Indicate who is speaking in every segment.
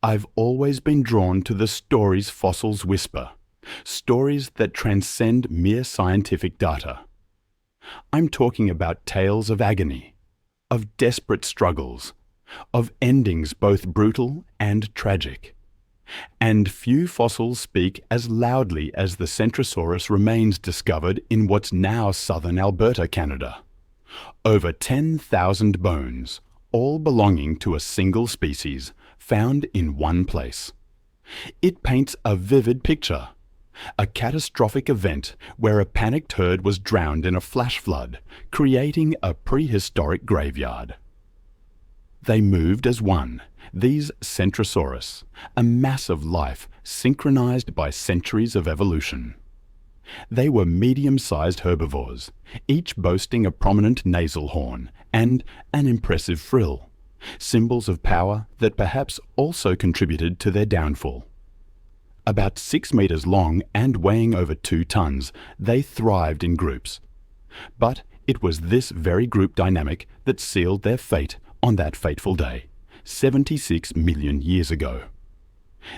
Speaker 1: I've always been drawn to the stories fossils whisper, stories that transcend mere scientific data. I'm talking about tales of agony, of desperate struggles, of endings both brutal and tragic. And few fossils speak as loudly as the Centrosaurus remains discovered in what's now southern Alberta, Canada. Over 10,000 bones, all belonging to a single species, found in one place. It paints a vivid picture. A catastrophic event where a panicked herd was drowned in a flash flood, creating a prehistoric graveyard. They moved as one, these Centrosaurus, a mass of life synchronized by centuries of evolution. They were medium-sized herbivores, each boasting a prominent nasal horn and an impressive frill, symbols of power that perhaps also contributed to their downfall. About 6 meters long and weighing over 2 tons, they thrived in groups. But it was this very group dynamic that sealed their fate on that fateful day, 76 million years ago.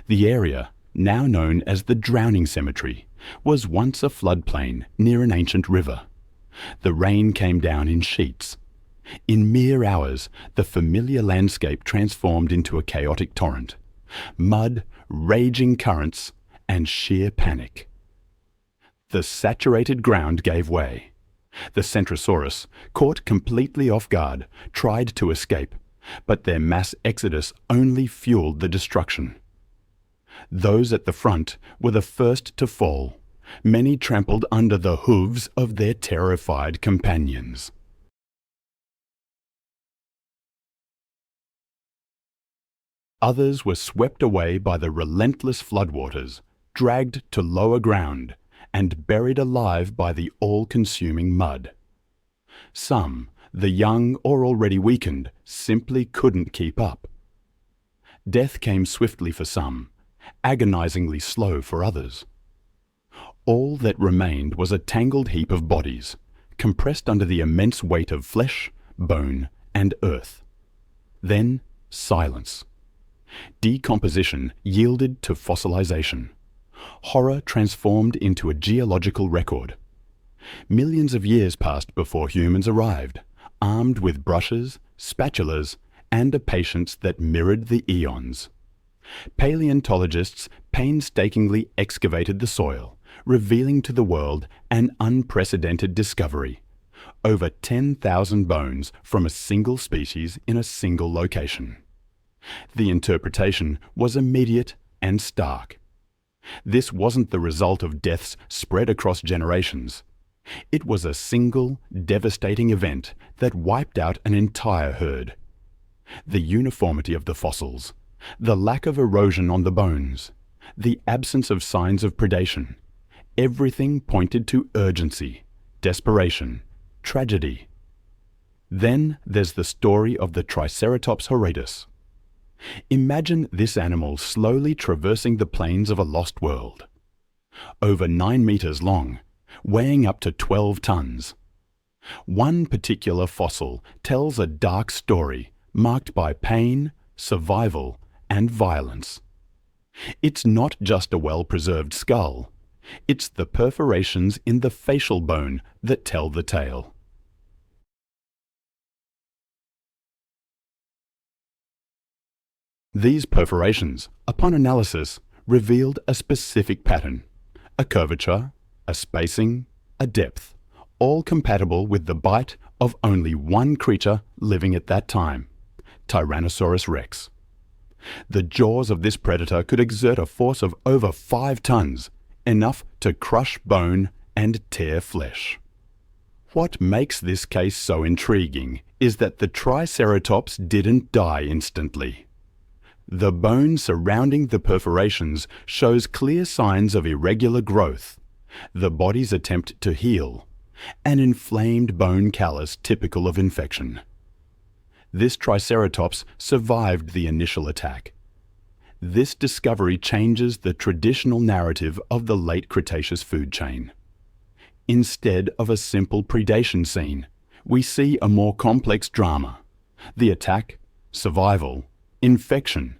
Speaker 1: The area, now known as the Drowning Cemetery, was once a floodplain near an ancient river. The rain came down in sheets. In mere hours, the familiar landscape transformed into a chaotic torrent. Mud, raging currents, and sheer panic. The saturated ground gave way. The Centrosaurus, caught completely off guard, tried to escape, but their mass exodus only fueled the destruction. Those at the front were the first to fall. Many trampled under the hooves of their terrified companions. Others were swept away by the relentless floodwaters, dragged to lower ground, and buried alive by the all-consuming mud. Some, the young or already weakened, simply couldn't keep up. Death came swiftly for some, agonizingly slow for others. All that remained was a tangled heap of bodies, compressed under the immense weight of flesh, bone, and earth. Then silence. Decomposition yielded to fossilization. Horror transformed into a geological record. Millions of years passed before humans arrived, armed with brushes, spatulas, and a patience that mirrored the eons. Paleontologists painstakingly excavated the soil, revealing to the world an unprecedented discovery. Over 10,000 bones from a single species in a single location. The interpretation was immediate and stark. This wasn't the result of deaths spread across generations. It was a single, devastating event that wiped out an entire herd. The uniformity of the fossils, the lack of erosion on the bones, the absence of signs of predation, everything pointed to urgency, desperation, tragedy. Then there's the story of the Triceratops Horidus. Imagine this animal slowly traversing the plains of a lost world. Over 9 meters long, weighing up to 12 tons. One particular fossil tells a dark story marked by pain, survival, and violence. It's not just a well-preserved skull. It's the perforations in the facial bone that tell the tale. These perforations, upon analysis, revealed a specific pattern, a curvature, a spacing, a depth, all compatible with the bite of only one creature living at that time, Tyrannosaurus Rex. The jaws of this predator could exert a force of over 5 tons, enough to crush bone and tear flesh. What makes this case so intriguing is that the Triceratops didn't die instantly. The bone surrounding the perforations shows clear signs of irregular growth, the body's attempt to heal, an inflamed bone callus typical of infection. This Triceratops survived the initial attack. This discovery changes the traditional narrative of the late Cretaceous food chain. Instead of a simple predation scene, we see a more complex drama: the attack, survival, infection,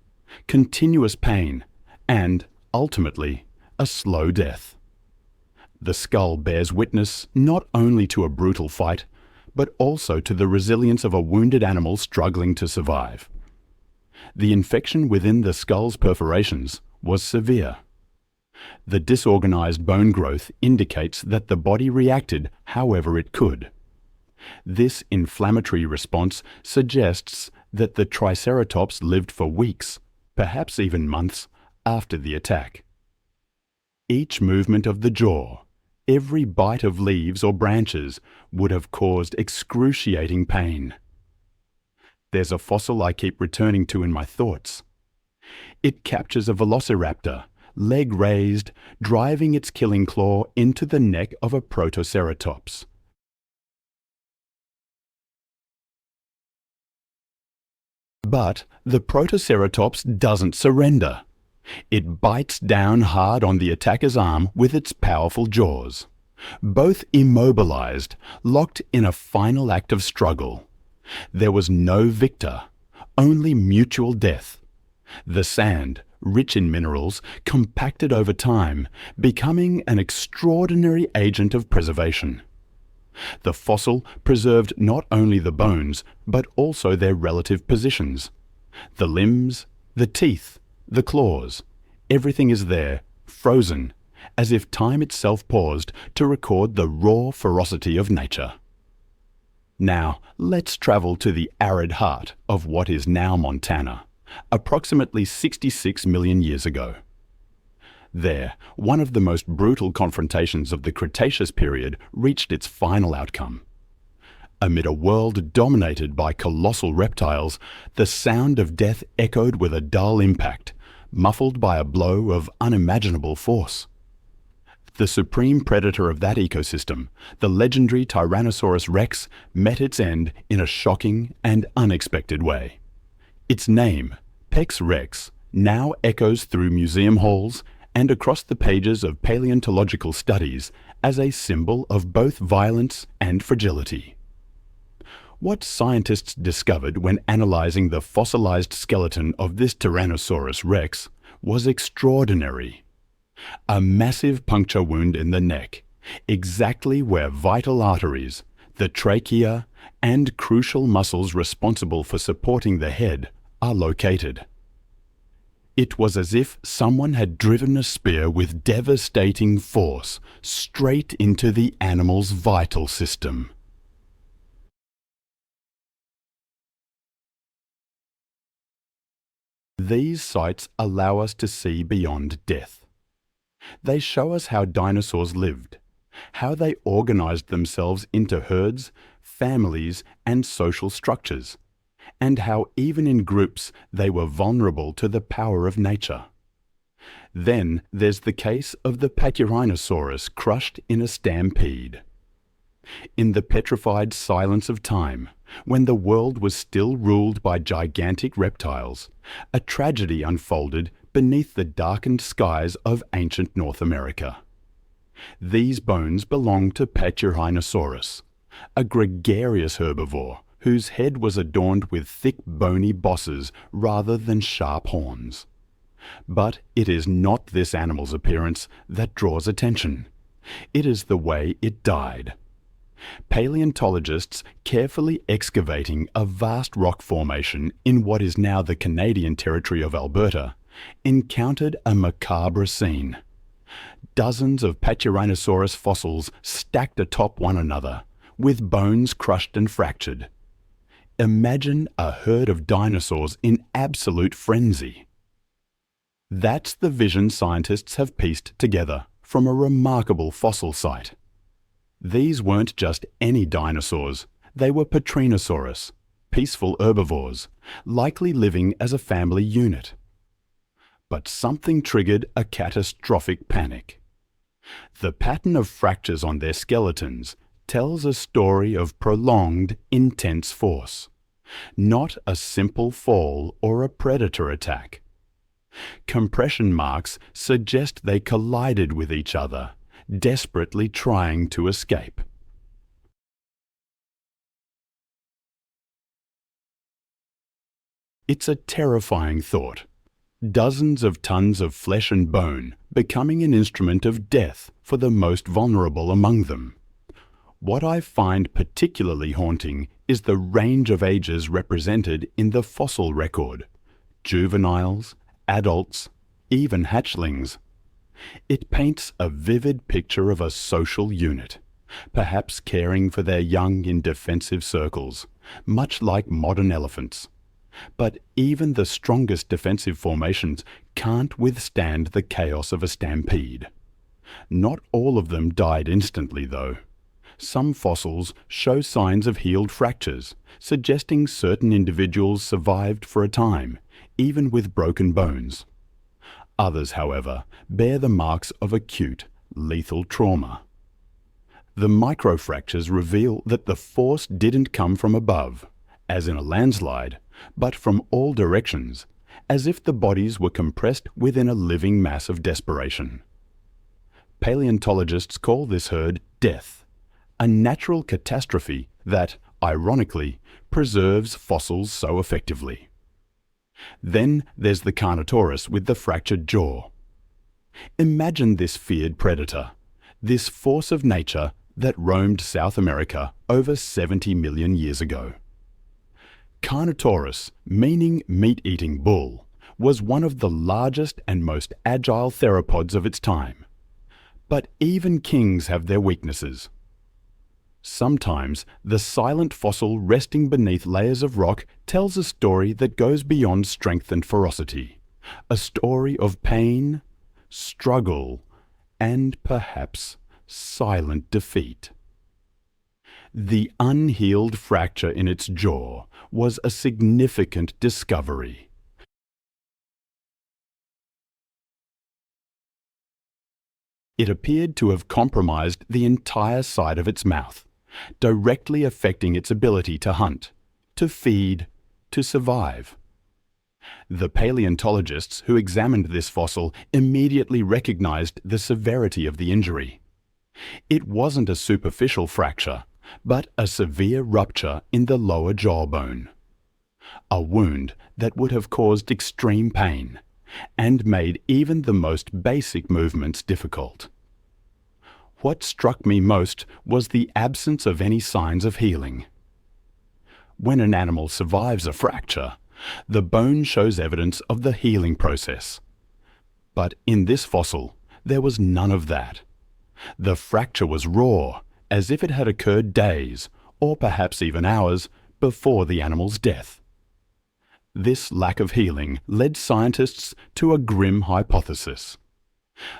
Speaker 1: continuous pain, and, ultimately, a slow death. The skull bears witness not only to a brutal fight, but also to the resilience of a wounded animal struggling to survive. The infection within the skull's perforations was severe. The disorganized bone growth indicates that the body reacted however it could. This inflammatory response suggests that the Triceratops lived for weeks, perhaps even months, after the attack. Each movement of the jaw, every bite of leaves or branches would have caused excruciating pain. There's a fossil I keep returning to in my thoughts. It captures a Velociraptor, leg raised, driving its killing claw into the neck of a Protoceratops. But the Protoceratops doesn't surrender. It bites down hard on the attacker's arm with its powerful jaws. Both immobilized, locked in a final act of struggle. There was no victor, only mutual death. The sand, rich in minerals, compacted over time, becoming an extraordinary agent of preservation. The fossil preserved not only the bones, but also their relative positions. The limbs, the teeth, the claws, everything is there, frozen, as if time itself paused to record the raw ferocity of nature. Now, let's travel to the arid heart of what is now Montana, approximately 66 million years ago. There, one of the most brutal confrontations of the Cretaceous period reached its final outcome. Amid a world dominated by colossal reptiles, the sound of death echoed with a dull impact, muffled by a blow of unimaginable force. The supreme predator of that ecosystem, the legendary Tyrannosaurus Rex, met its end in a shocking and unexpected way. Its name, Pex Rex, now echoes through museum halls and across the pages of paleontological studies as a symbol of both violence and fragility. What scientists discovered when analyzing the fossilized skeleton of this Tyrannosaurus Rex was extraordinary. A massive puncture wound in the neck, exactly where vital arteries, the trachea, and crucial muscles responsible for supporting the head are located. It was as if someone had driven a spear with devastating force straight into the animal's vital system. These sites allow us to see beyond death. They show us how dinosaurs lived, how they organized themselves into herds, families, and social structures, and how even in groups they were vulnerable to the power of nature. Then there's the case of the Tyrannosaurus crushed in a stampede. In the petrified silence of time, when the world was still ruled by gigantic reptiles, a tragedy unfolded beneath the darkened skies of ancient North America. These bones belong to Tyrannosaurus, a gregarious herbivore whose head was adorned with thick bony bosses rather than sharp horns. But it is not this animal's appearance that draws attention. It is the way it died. Paleontologists carefully excavating a vast rock formation in what is now the Canadian territory of Alberta encountered a macabre scene. Dozens of Tyrannosaurus fossils stacked atop one another, with bones crushed and fractured. Imagine a herd of dinosaurs in absolute frenzy. That's the vision scientists have pieced together from a remarkable fossil site. These weren't just any dinosaurs, they were Tyrannosaurus, peaceful herbivores, likely living as a family unit. But something triggered a catastrophic panic. The pattern of fractures on their skeletons tells a story of prolonged, intense force, not a simple fall or a predator attack. Compression marks suggest they collided with each other, desperately trying to escape. It's a terrifying thought. dozens of tons of flesh and bone becoming an instrument of death for the most vulnerable among them. What I find particularly haunting is the range of ages represented in the fossil record: juveniles, adults, even hatchlings. It paints a vivid picture of a social unit, perhaps caring for their young in defensive circles, much like modern elephants. But even the strongest defensive formations can't withstand the chaos of a stampede. Not all of them died instantly, though. Some fossils show signs of healed fractures, suggesting certain individuals survived for a time, even with broken bones. Others, however, bear the marks of acute, lethal trauma. The microfractures reveal that the force didn't come from above, as in a landslide, but from all directions, as if the bodies were compressed within a living mass of desperation. Paleontologists call this herd death, a natural catastrophe that, ironically, preserves fossils so effectively. Then there's the Carnotaurus with the fractured jaw. Imagine this feared predator, this force of nature that roamed South America over 70 million years ago. Carnotaurus, meaning meat-eating bull, was one of the largest and most agile theropods of its time. But even kings have their weaknesses. Sometimes the silent fossil resting beneath layers of rock tells a story that goes beyond strength and ferocity, a story of pain, struggle, and perhaps silent defeat. The unhealed fracture in its jaw was a significant discovery. It appeared to have compromised the entire side of its mouth, directly affecting its ability to hunt, to feed, to survive. The paleontologists who examined this fossil immediately recognized the severity of the injury. It wasn't a superficial fracture, but a severe rupture in the lower jawbone. A wound that would have caused extreme pain and made even the most basic movements difficult. What struck me most was the absence of any signs of healing. When an animal survives a fracture, the bone shows evidence of the healing process. But in this fossil, there was none of that. The fracture was raw, as if it had occurred days, or perhaps even hours, before the animal's death. This lack of healing led scientists to a grim hypothesis.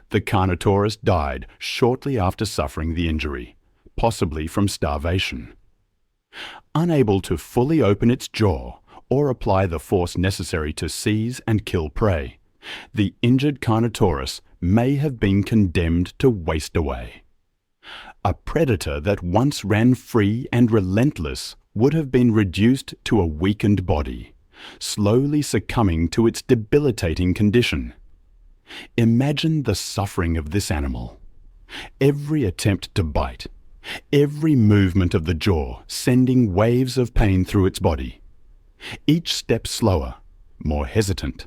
Speaker 1: The Carnotaurus died shortly after suffering the injury, possibly from starvation. Unable to fully open its jaw or apply the force necessary to seize and kill prey, the injured Carnotaurus may have been condemned to waste away. A predator that once ran free and relentless would have been reduced to a weakened body, slowly succumbing to its debilitating condition. Imagine the suffering of this animal. Every attempt to bite, every movement of the jaw sending waves of pain through its body. Each step slower, more hesitant.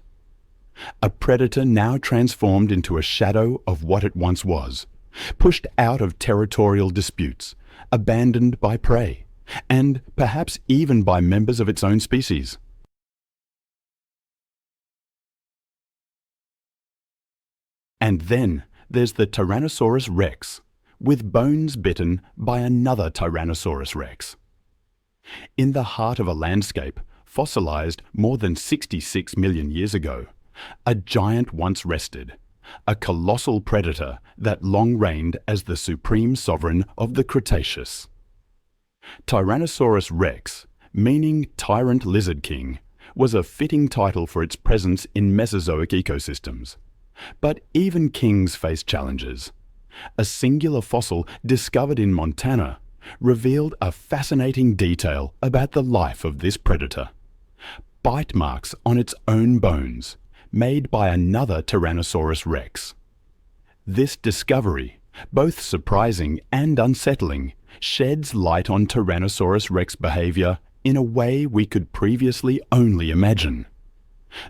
Speaker 1: A predator now transformed into a shadow of what it once was, pushed out of territorial disputes, abandoned by prey, and perhaps even by members of its own species. And then there's the Tyrannosaurus Rex, with bones bitten by another Tyrannosaurus Rex. In the heart of a landscape fossilized more than 66 million years ago, a giant once rested, a colossal predator that long reigned as the supreme sovereign of the Cretaceous. Tyrannosaurus Rex, meaning Tyrant Lizard King, was a fitting title for its presence in Mesozoic ecosystems. But even kings face challenges. A singular fossil discovered in Montana revealed a fascinating detail about the life of this predator. Bite marks on its own bones, made by another Tyrannosaurus Rex. This discovery, both surprising and unsettling, sheds light on Tyrannosaurus Rex behavior in a way we could previously only imagine.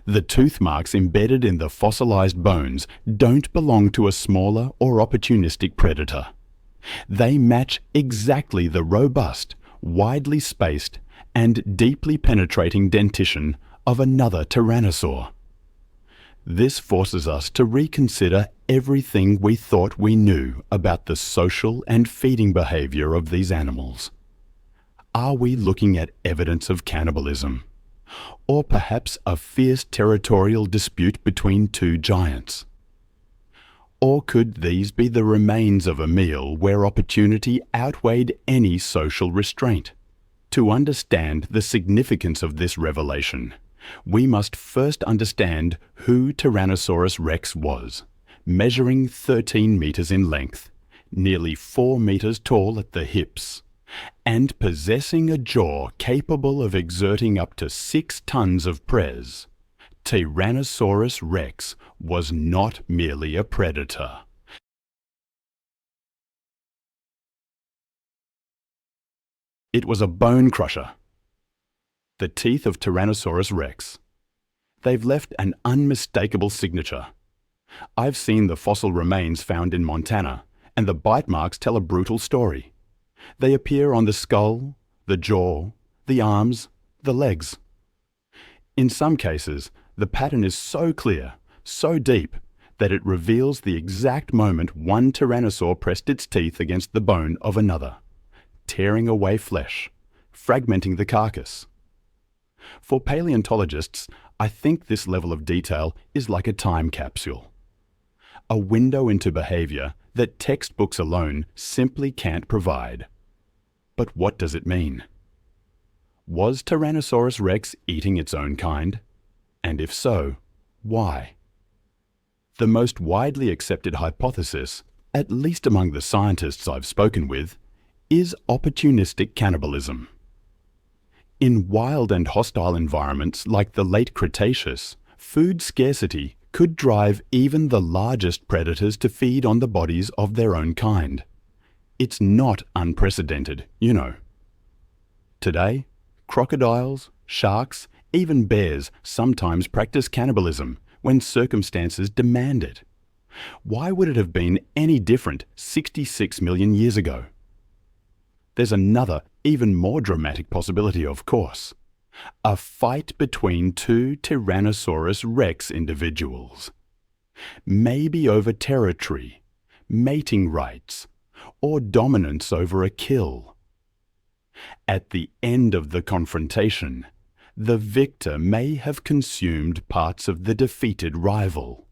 Speaker 1: The tooth marks embedded in the fossilized bones don't belong to a smaller or opportunistic predator. They match exactly the robust, widely spaced, and deeply penetrating dentition of another tyrannosaur. This forces us to reconsider everything we thought we knew about the social and feeding behavior of these animals. Are we looking at evidence of cannibalism? Or perhaps a fierce territorial dispute between two giants? Or could these be the remains of a meal where opportunity outweighed any social restraint? To understand the significance of this revelation, we must first understand who Tyrannosaurus Rex was, measuring 13 meters in length, nearly 4 meters tall at the hips, and possessing a jaw capable of exerting up to 6 tons of pres. Tyrannosaurus Rex was not merely a predator. It was a bone crusher. The teeth of Tyrannosaurus Rex. They've left an unmistakable signature. I've seen the fossil remains found in Montana, and the bite marks tell a brutal story. They appear on the skull, the jaw, the arms, the legs. In some cases, the pattern is so clear, so deep, that it reveals the exact moment one tyrannosaur pressed its teeth against the bone of another, tearing away flesh, fragmenting the carcass. For paleontologists, I think this level of detail is like a time capsule, a window into behavior that textbooks alone simply can't provide. But what does it mean? Was Tyrannosaurus Rex eating its own kind? And if so, why? The most widely accepted hypothesis, at least among the scientists I've spoken with, is opportunistic cannibalism. In wild and hostile environments like the late Cretaceous, food scarcity could drive even the largest predators to feed on the bodies of their own kind. It's not unprecedented, you know. Today, crocodiles, sharks, even bears sometimes practice cannibalism when circumstances demand it. Why would it have been any different 66 million years ago? There's another, even more dramatic possibility, of course. A fight between two Tyrannosaurus Rex individuals. Maybe over territory, mating rights, or dominance over a kill. At the end of the confrontation, the victor may have consumed parts of the defeated rival.